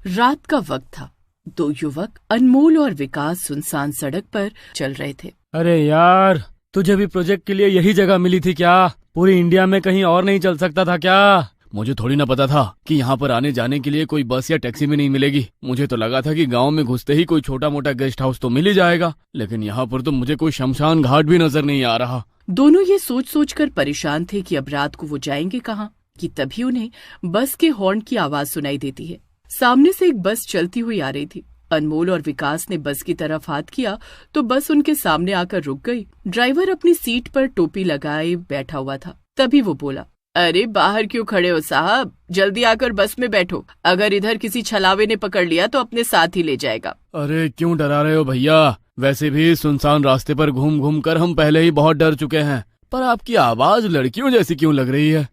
रात का वक्त था। दो युवक अनमोल और विकास सुनसान सड़क पर चल रहे थे। अरे यार, तुझे भी प्रोजेक्ट के लिए यही जगह मिली थी क्या? पूरी इंडिया में कहीं और नहीं चल सकता था क्या? मुझे थोड़ी ना पता था कि यहाँ पर आने जाने के लिए कोई बस या टैक्सी भी नहीं मिलेगी। मुझे तो लगा था कि गांव में घुसते ही कोई छोटा मोटा गेस्ट हाउस तो मिल ही जाएगा, लेकिन यहाँ पर तो मुझे कोई शमशान घाट भी नजर नहीं आ रहा। दोनों ये सोच सोच कर परेशान थे कि अब रात को वो जाएंगे कहाँ, कि तभी उन्हें बस के हॉर्न की आवाज सुनाई देती है। सामने से एक बस चलती हुई आ रही थी। अनमोल और विकास ने बस की तरफ हाथ किया तो बस उनके सामने आकर रुक गई। ड्राइवर अपनी सीट पर टोपी लगाए बैठा हुआ था। तभी वो बोला, अरे बाहर क्यों खड़े हो साहब, जल्दी आकर बस में बैठो। अगर इधर किसी छलावे ने पकड़ लिया तो अपने साथ ही ले जाएगा। अरे क्यों डरा रहे हो भैया? वैसे भी सुनसान रास्ते पर घूम घूम कर हम पहले ही बहुत डर चुके हैं, पर आपकी आवाज लड़कियों जैसी क्यों लग रही है?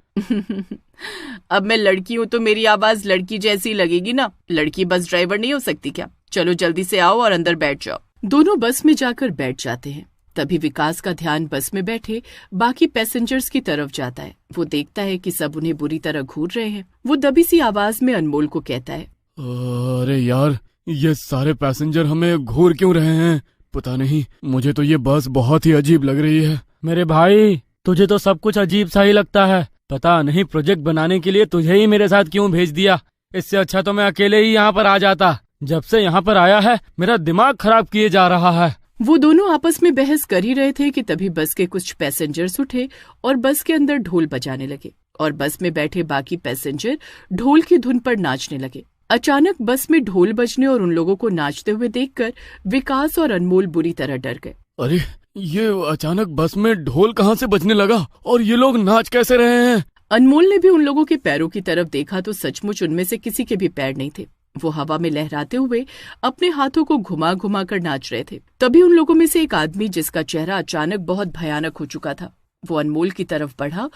अब मैं लड़की हूँ तो मेरी आवाज लड़की जैसी लगेगी ना। लड़की बस ड्राइवर नहीं हो सकती क्या? चलो जल्दी से आओ और अंदर बैठ जाओ। दोनों बस में जाकर बैठ जाते हैं। तभी विकास का ध्यान बस में बैठे बाकी पैसेंजर्स की तरफ जाता है। वो देखता है कि सब उन्हें बुरी तरह घूर रहे हैं। वो दबी सी आवाज में अनमोल को कहता है, अरे यार, ये सारे पैसेंजर हमें घूर क्यों रहे हैं? पता नहीं, मुझे तो ये बस बहुत ही अजीब लग रही है। मेरे भाई, तुझे तो सब कुछ अजीब सा ही लगता है। पता नहीं प्रोजेक्ट बनाने के लिए तुझे ही मेरे साथ क्यों भेज दिया। इससे अच्छा तो मैं अकेले ही यहाँ पर आ जाता। जब से यहाँ पर आया है मेरा दिमाग खराब किए जा रहा है। वो दोनों आपस में बहस कर ही रहे थे कि तभी बस के कुछ पैसेंजर्स उठे और बस के अंदर ढोल बजाने लगे और बस में बैठे बाकी पैसेंजर ढोल की धुन पर नाचने लगे। अचानक बस में ढोल बजने और उन लोगों को नाचते हुए देखकर विकास और अनमोल बुरी तरह डर गए। अरे, ये अचानक बस में ढोल कहाँ से बजने लगा और ये लोग नाच कैसे रहे हैं? अनमोल ने भी उन लोगों के पैरों की तरफ देखा तो सचमुच उनमें से किसी के भी पैर नहीं थे। वो हवा में लहराते हुए अपने हाथों को घुमा घुमा कर नाच रहे थे। तभी उन लोगों में से एक आदमी, जिसका चेहरा अचानक बहुत भयानक हो चुका था, वो अनमोल की तरफ बढ़ा।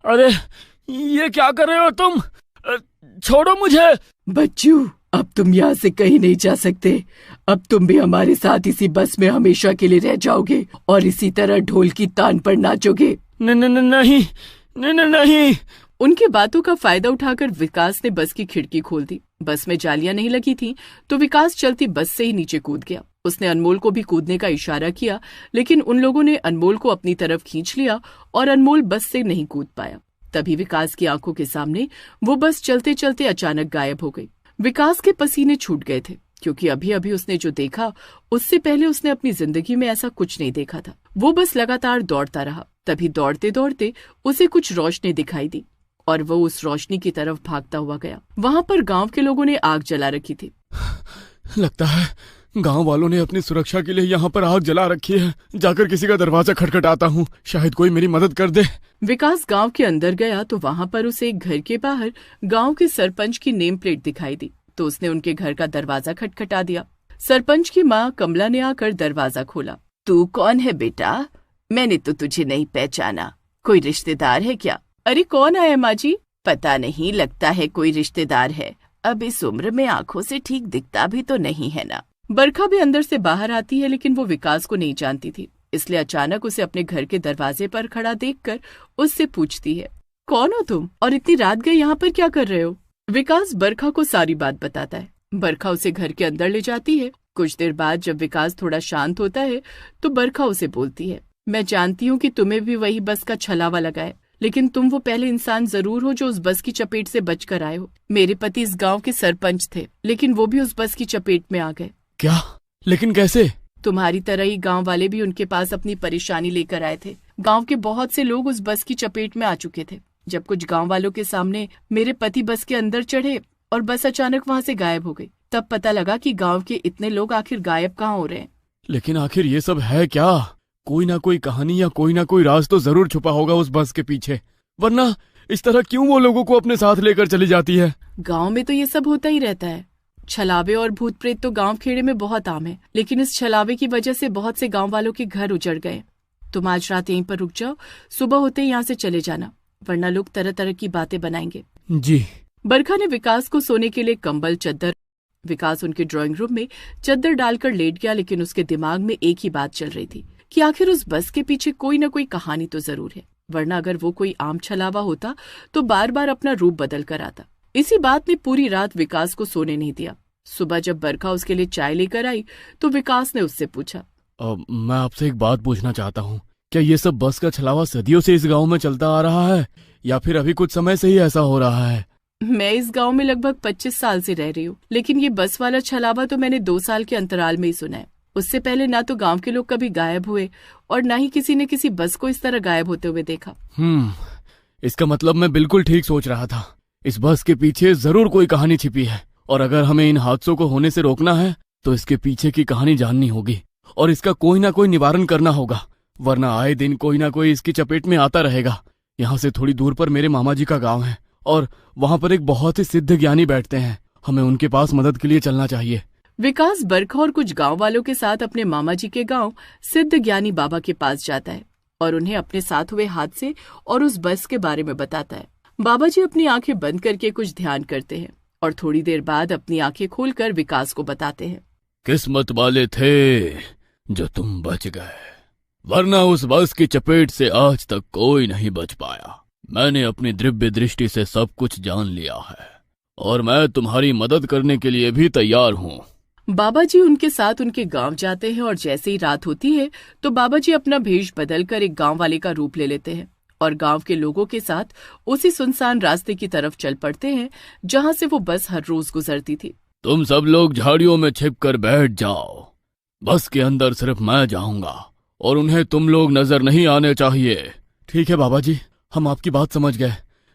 अरे, ये क्या कर रहे हो तुम? छोड़ो मुझे। बच्चू, अब तुम यहाँ से कहीं नहीं जा सकते। अब तुम भी हमारे साथ इसी बस में हमेशा के लिए रह जाओगे और इसी तरह ढोल की तान पर नाचोगे। नहीं। नहीं। उनकी बातों का फायदा उठाकर विकास ने बस की खिड़की खोल दी। बस में जालियां नहीं लगी थी तो विकास चलती बस से ही नीचे कूद गया। उसने अनमोल को भी कूदने का इशारा किया, लेकिन उन लोगों ने अनमोल को अपनी तरफ खींच लिया और अनमोल बस से नहीं कूद पाया। तभी विकास की आंखों के सामने वो बस चलते चलते अचानक गायब हो गई। विकास के पसीने छूट गए थे, क्योंकि अभी अभी उसने जो देखा उससे पहले उसने अपनी जिंदगी में ऐसा कुछ नहीं देखा था। वो बस लगातार दौड़ता रहा। तभी दौड़ते दौड़ते उसे कुछ रोशनी दिखाई दी और वो उस रोशनी की तरफ भागता हुआ गया। वहाँ पर गांव के लोगों ने आग जला रखी थी। लगता है गांव वालों ने अपनी सुरक्षा के लिए यहाँ पर आग जला रखी है। जाकर किसी का दरवाजा खटखटाता हूँ, शायद कोई मेरी मदद कर दे। विकास गांव के अंदर गया तो वहाँ पर उसे एक घर के बाहर गांव के सरपंच की नेम प्लेट दिखाई दी, तो उसने उनके घर का दरवाजा खटखटा दिया। सरपंच की माँ कमला ने आकर दरवाजा खोला। तू कौन है बेटा? मैंने तो तुझे नहीं पहचाना। कोई रिश्तेदार है क्या? अरे कौन आया माँ जी? पता नहीं, लगता है कोई रिश्तेदार है। अब इस उम्र में आंखों से ठीक दिखता भी तो नहीं है ना। बरखा भी अंदर से बाहर आती है, लेकिन वो विकास को नहीं जानती थी, इसलिए अचानक उसे अपने घर के दरवाजे पर खड़ा देखकर उससे पूछती है, कौन हो तुम और इतनी रात गए यहाँ पर क्या कर रहे हो? विकास बरखा को सारी बात बताता है। बरखा उसे घर के अंदर ले जाती है। कुछ देर बाद जब विकास थोड़ा शांत होता है तो बरखा उसे बोलती है, मैं जानती हूँ कि तुम्हें भी वही बस का छलावा लगा है, लेकिन तुम वो पहले इंसान जरूर हो जो उस बस की चपेट से बच कर आए हो। मेरे पति इस गांव के सरपंच थे, लेकिन वो भी उस बस की चपेट में आ गए। क्या? लेकिन कैसे? तुम्हारी तरह ही गांव वाले भी उनके पास अपनी परेशानी लेकर आए थे। गांव के बहुत से लोग उस बस की चपेट में आ चुके थे। जब कुछ गांव वालों के सामने मेरे पति बस के अंदर चढ़े और बस अचानक वहां से गायब हो गई, तब पता लगा कि गांव के इतने लोग आखिर गायब कहाँ हो रहे हैं। लेकिन आखिर ये सब है क्या? कोई ना कोई कहानी या कोई ना कोई राज तो जरूर छुपा होगा उस बस के पीछे, वरना इस तरह क्यों वो लोगों को अपने साथ लेकर चली जाती है? गांव में तो ये सब होता ही रहता है। छलावे और भूत प्रेत तो गांव खेड़े में बहुत आम है, लेकिन इस छलावे की वजह से बहुत से गांव वालों के घर उजड़ गए। तुम आज रात यहीं पर रुक जाओ, सुबह होते ही यहाँ से चले जाना, वरना लोग तरह तरह की बातें बनाएंगे। जी। बरखा ने विकास को सोने के लिए कंबल, चद्दर। विकास उनके ड्राइंग रूम में चद्दर डालकर लेट गया, लेकिन उसके दिमाग में एक ही बात चल रही थी कि आखिर उस बस के पीछे कोई न कोई कहानी तो जरूर है, वरना अगर वो कोई आम छलावा होता तो बार बार अपना रूप बदल कर आता। इसी बात ने पूरी रात विकास को सोने नहीं दिया। सुबह जब बरखा उसके लिए चाय लेकर आई तो विकास ने उससे पूछा, मैं आपसे एक बात पूछना चाहता हूँ, क्या ये सब बस का छलावा सदियों से इस गांव में चलता आ रहा है या फिर अभी कुछ समय से ही ऐसा हो रहा है? मैं इस गांव में लगभग 25 साल से रह रही हूँ, लेकिन ये बस वाला छलावा तो मैंने 2 साल के अंतराल में ही सुना है। उससे पहले ना तो गांव के लोग कभी गायब हुए और ना ही किसी ने किसी बस को इस तरह गायब होते हुए देखा। इसका मतलब मैं बिल्कुल ठीक सोच रहा था। इस बस के पीछे जरूर कोई कहानी छिपी है और अगर हमें इन हादसों को होने से रोकना है तो इसके पीछे की कहानी जाननी होगी और इसका कोई ना कोई निवारण करना होगा, वरना आए दिन कोई ना कोई इसकी चपेट में आता रहेगा। यहाँ से थोड़ी दूर पर मेरे मामा जी का गांव है और वहाँ पर एक बहुत ही सिद्ध ज्ञानी बैठते हैं। हमें उनके पास मदद के लिए चलना चाहिए। विकास बरखा और कुछ गांव वालों के साथ अपने मामा जी के गांव सिद्ध ज्ञानी बाबा के पास जाता है और उन्हें अपने साथ हुए हादसे और उस बस के बारे में बताता है। बाबा जी अपनी आंखें बंद करके कुछ ध्यान करते हैं और थोड़ी देर बाद अपनी आंखें खोलकर विकास को बताते हैं, किस्मत वाले थे जो तुम बच गए, वरना उस बस की चपेट से आज तक कोई नहीं बच पाया। मैंने अपनी दिव्य दृष्टि से सब कुछ जान लिया है और मैं तुम्हारी मदद करने के लिए भी तैयार हूँ। बाबा जी उनके साथ उनके गांव जाते हैं और जैसे ही रात होती है तो बाबा जी अपना भेष बदलकर एक गांव वाले का रूप ले लेते हैं और गांव के लोगों के साथ उसी सुनसान रास्ते की तरफ चल पड़ते हैं जहां से वो बस हर रोज गुजरती थी। तुम सब लोग झाड़ियों में छिपकर बैठ जाओ, बस के अंदर सिर्फ मैं जाऊंगा और उन्हें तुम लोग नजर नहीं आने चाहिए। ठीक है बाबा जी, हम आपकी बात समझ गए,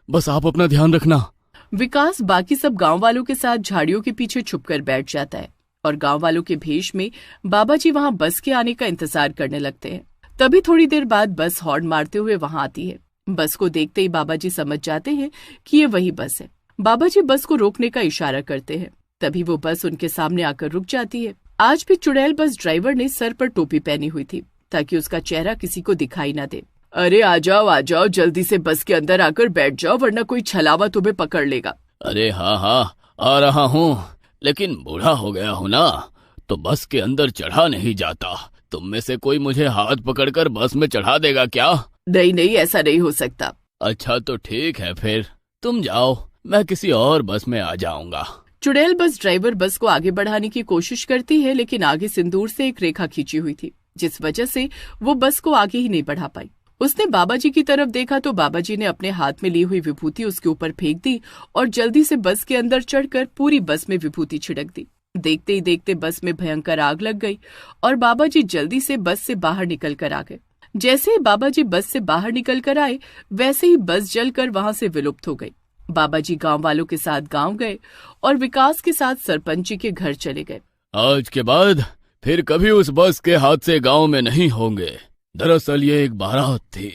बस आप अपना ध्यान रखना। विकास बाकी सब गांव वालों के साथ झाड़ियों के पीछे छुपकर बैठ जाता है और गांव वालों के भेष में बाबा जी वहां बस के आने का इंतजार करने लगते हैं। तभी थोड़ी देर बाद बस हॉर्न मारते हुए वहां आती है। बस को देखते ही बाबा जी समझ जाते हैं कि ये वही बस है। बाबा जी बस को रोकने का इशारा करते हैं, तभी वो बस उनके सामने आकर रुक जाती है। आज भी चुड़ैल बस ड्राइवर ने सर पर टोपी पहनी हुई थी ताकि उसका चेहरा किसी को दिखाई न दे। अरे आ जाओ, जल्दी से बस के अंदर आकर बैठ जाओ, वरना कोई छलावा तुम्हें पकड़ लेगा। अरे हाँ आ रहा हूँ, लेकिन बूढ़ा हो गया हूँ ना, तो बस के अंदर चढ़ा नहीं जाता। तुम में से कोई मुझे हाथ पकड़कर बस में चढ़ा देगा क्या? नहीं, ऐसा नहीं हो सकता। अच्छा तो ठीक है, फिर तुम जाओ, मैं किसी और बस में आ जाऊंगा। चुड़ैल बस ड्राइवर बस को आगे बढ़ाने की कोशिश करती है, लेकिन आगे सिंदूर से एक रेखा खींची हुई थी, जिस वजह से वो बस को आगे ही नहीं बढ़ा पाई। उसने बाबा जी की तरफ देखा तो बाबा जी ने अपने हाथ में ली हुई विभूति उसके ऊपर फेंक दी और जल्दी से बस के अंदर चढ़कर पूरी बस में विभूति छिड़क दी। देखते ही देखते बस में भयंकर आग लग गई और बाबा जी जल्दी से बस से बाहर निकल कर आ गए। जैसे ही बाबा जी बस से बाहर निकल कर आए, वैसे ही बस जलकर वहां से विलुप्त हो गई। बाबा जी गांव वालों के साथ गांव गए और विकास के साथ सरपंच जी के घर चले गए। आज के बाद फिर कभी उस बस के हादसे गांव में नहीं होंगे। दरअसल ये एक बारात थी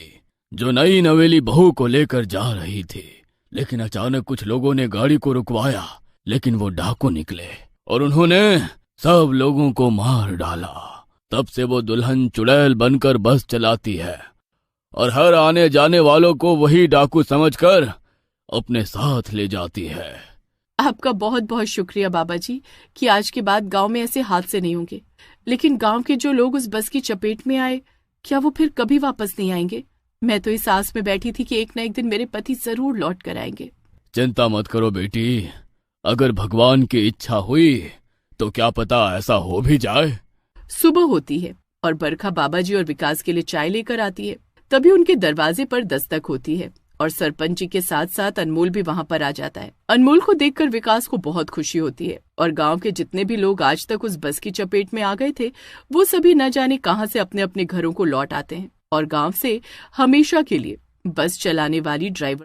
जो नई नवेली बहू को लेकर जा रही थी, लेकिन अचानक कुछ लोगों ने गाड़ी को रुकवाया, लेकिन वो डाकू निकले और उन्होंने सब लोगों को मार डाला। तब से वो दुल्हन चुड़ैल बनकर बस चलाती है और हर आने जाने वालों को वही डाकू समझकर अपने साथ ले जाती है। आपका बहुत बहुत शुक्रिया बाबा जी कि आज के बाद गांव में ऐसे हादसे नहीं होंगे। लेकिन गांव के जो लोग उस बस की चपेट में आए, क्या वो फिर कभी वापस नहीं आएंगे? मैं तो इस आस में बैठी थी कि एक न एक दिन मेरे पति जरूर लौट कर आएंगे। चिंता मत करो बेटी, अगर भगवान की इच्छा हुई तो क्या पता ऐसा हो भी जाए। सुबह होती है और बरखा बाबा जी और विकास के लिए चाय लेकर आती है। तभी उनके दरवाजे पर दस्तक होती है और सरपंच जी के साथ साथ अनमोल भी वहां पर आ जाता है। अनमोल को देखकर विकास को बहुत खुशी होती है और गांव के जितने भी लोग आज तक उस बस की चपेट में आ गए थे, वो सभी न जाने कहां से अपने अपने घरों को लौट आते हैं और गांव से हमेशा के लिए बस चलाने वाली ड्राइवर